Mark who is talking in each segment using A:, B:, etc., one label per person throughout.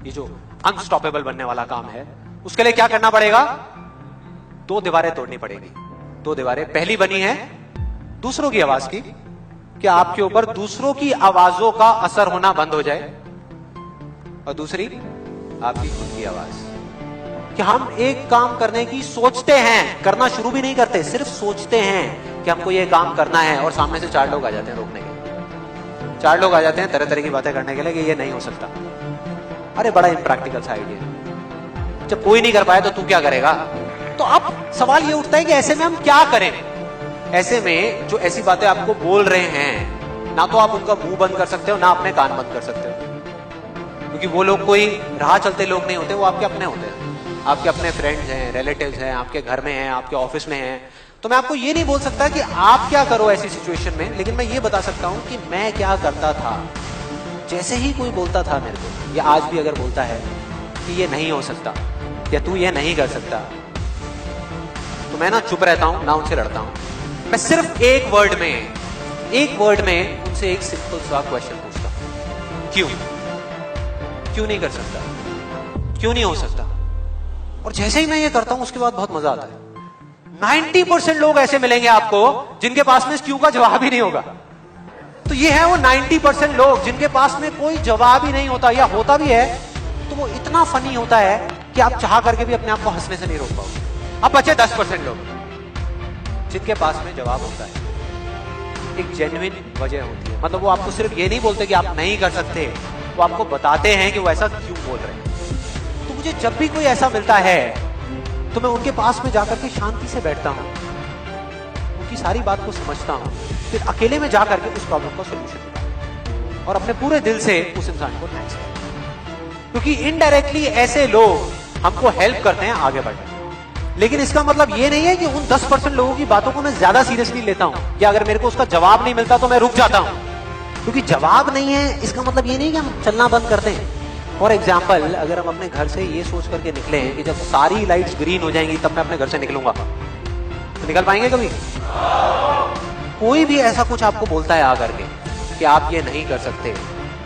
A: ये जो अनस्टॉपेबल बनने वाला काम है, उसके लिए क्या करना पड़ेगा? 2 दीवारें तोड़नी पड़ेगी। 2 दीवारें, पहली बनी है दूसरों की आवाज की, कि आपके ऊपर दूसरों की आवाजों का असर होना बंद हो जाए, और दूसरी आपकी खुद की आवाज, कि हम एक काम करने की सोचते हैं, करना शुरू भी नहीं करते, सिर्फ सोचते हैं कि हमको ये काम करना है, और सामने से 4 लोग आ जाते हैं रोकने के लिए। 4 लोग आ जाते हैं तरह तरह की बातें करने के लिए कि ये नहीं हो सकता। अरे बड़ा इम्प्रैक्टिकल सा आइडिया, जब कोई नहीं कर पाया तो तू क्या करेगा? तो अब सवाल ये उठता है कि ऐसे में हम क्या करें? ऐसे में जो ऐसी बातें आपको बोल रहे हैं, ना तो आप उनका मुंह बंद कर सकते हो, ना अपने कान बंद कर सकते हो, क्योंकि वो लोग कोई राह चलते लोग नहीं होते, वो आपके अपने होते हैं, आपके अपने फ्रेंड्स हैं, रिलेटिव्स हैं, आपके घर में हैं, आपके ऑफिस में हैं। तो मैं आपको ये नहीं बोल सकता कि आप क्या करो ऐसी सिचुएशन में, लेकिन मैं ये बता सकता हूं कि मैं क्या करता था। जैसे ही कोई बोलता था मेरे को, या आज भी अगर बोलता है कि ये नहीं हो सकता या तू ये नहीं कर सकता, तो मैं ना चुप रहता हूं, ना उनसे लड़ता हूं। मैं सिर्फ एक वर्ड में उनसे एक सिंपल सा क्वेश्चन पूछता हूं, क्यों नहीं कर सकता, क्यों नहीं हो सकता? और जैसे ही मैं ये करता हूं उसके बाद बहुत मजा आता है। 90% लोग ऐसे मिलेंगे आपको जिनके पास में इस क्यों का जवाब ही नहीं होगा। तो ये है वो 90% लोग जिनके पास में कोई जवाब ही नहीं होता, या होता भी है तो वो इतना फनी होता है कि आप चाह करके भी अपने आप को हंसने से नहीं रोक पाओगे। अब बचे 10% लोग जिनके पास में जवाब होता है, एक जेन्युइन वजह होती है। मतलब वो आपको सिर्फ ये नहीं बोलते कि आप नहीं कर सकते, वो आपको बताते हैं कि वो ऐसा क्यों बोल रहे हैं। तो मुझे जब भी कोई ऐसा मिलता है तो मैं उनके पास में जाकर के शांति से बैठता हूं, उनकी सारी बात को समझता हूं, फिर अकेले में जाकर के उस प्रॉब्लम का सोल्यूशन निकालता हूं, और अपने पूरे दिल से उस इंसान को थैंक्स करता हूं। क्योंकि इनडायरेक्टली ऐसे लोग हमको हेल्प करते हैं आगे बढ़ने। लेकिन इसका मतलब ये नहीं है कि उन 10% लोगों की बातों को मैं ज्यादा सीरियसली लेता हूं, कि अगर मेरे को उसका जवाब नहीं मिलता तो मैं रुक जाता हूं। क्योंकि जवाब नहीं है इसका मतलब ये नहीं कि हम चलना बंद करते हैं। फॉर एग्जाम्पल, अगर हम अपने घर से ये सोच करके निकले कि जब सारी लाइट्स ग्रीन हो जाएंगी तब मैं अपने घर से निकलूंगा, तो निकल पाएंगे कभी? कोई भी ऐसा कुछ आपको बोलता है आकर के कि आप ये नहीं कर सकते,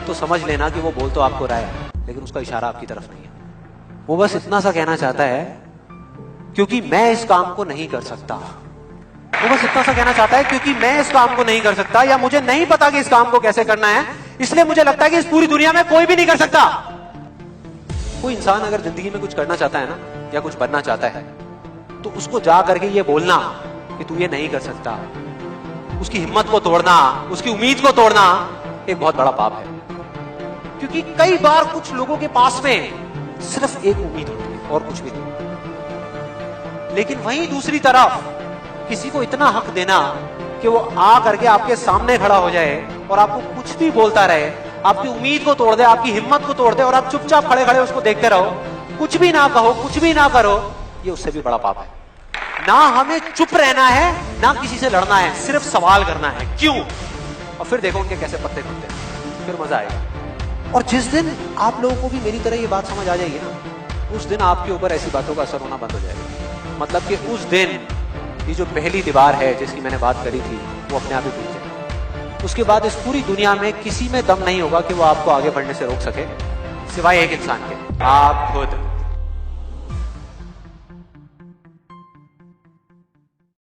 A: तो समझ लेना कि वो बोल तो आपको रहा है, लेकिन उसका इशारा आपकी तरफ नहीं है। वो बस इतना सा कहना चाहता है क्योंकि मैं इस काम को नहीं कर सकता। वो बस इतना सा कहना चाहता है क्योंकि मैं इस काम को नहीं कर सकता, या मुझे नहीं पता कि इस काम को कैसे करना है, इसलिए मुझे लगता है कि इस पूरी दुनिया में कोई भी नहीं कर सकता। कोई इंसान अगर जिंदगी में कुछ करना चाहता है ना, या कुछ बनना चाहता है, तो उसको जा करके ये बोलना कि तू ये नहीं कर सकता, उसकी हिम्मत को तोड़ना, उसकी उम्मीद को तोड़ना एक बहुत बड़ा पाप है। क्योंकि कई बार कुछ लोगों के पास में सिर्फ एक उम्मीद होती है और कुछ भी नहीं। लेकिन वहीं दूसरी तरफ किसी को इतना हक देना कि वो आ करके आपके सामने खड़ा हो जाए और आपको कुछ भी बोलता रहे, आपकी उम्मीद को तोड़ दे, आपकी हिम्मत को तोड़ दे, और आप चुपचाप खड़े खड़े उसको देखते रहो, कुछ भी ना कहो, कुछ भी ना करो, ये उससे भी बड़ा पाप है। ना हमें चुप रहना है, ना किसी से लड़ना है, सिर्फ सवाल करना है क्यों, और फिर देखो उनके कैसे पत्ते खुलते हैं, फिर मजा आएगा। और जिस दिन आप लोगों को भी मेरी तरह ये बात समझ आ जाएगी ना, उस दिन आपके ऊपर ऐसी बातों का असर होना बंद हो जाएगा। मतलब कि उस दिन ये जो पहली दीवार है जिसकी मैंने बात करी थी, वो अपने आप ही टूट जाएगी। उसके बाद इस पूरी दुनिया में किसी में दम नहीं होगा कि वो आपको आगे बढ़ने से रोक सके, सिवाय एक इंसान के, आप खुद।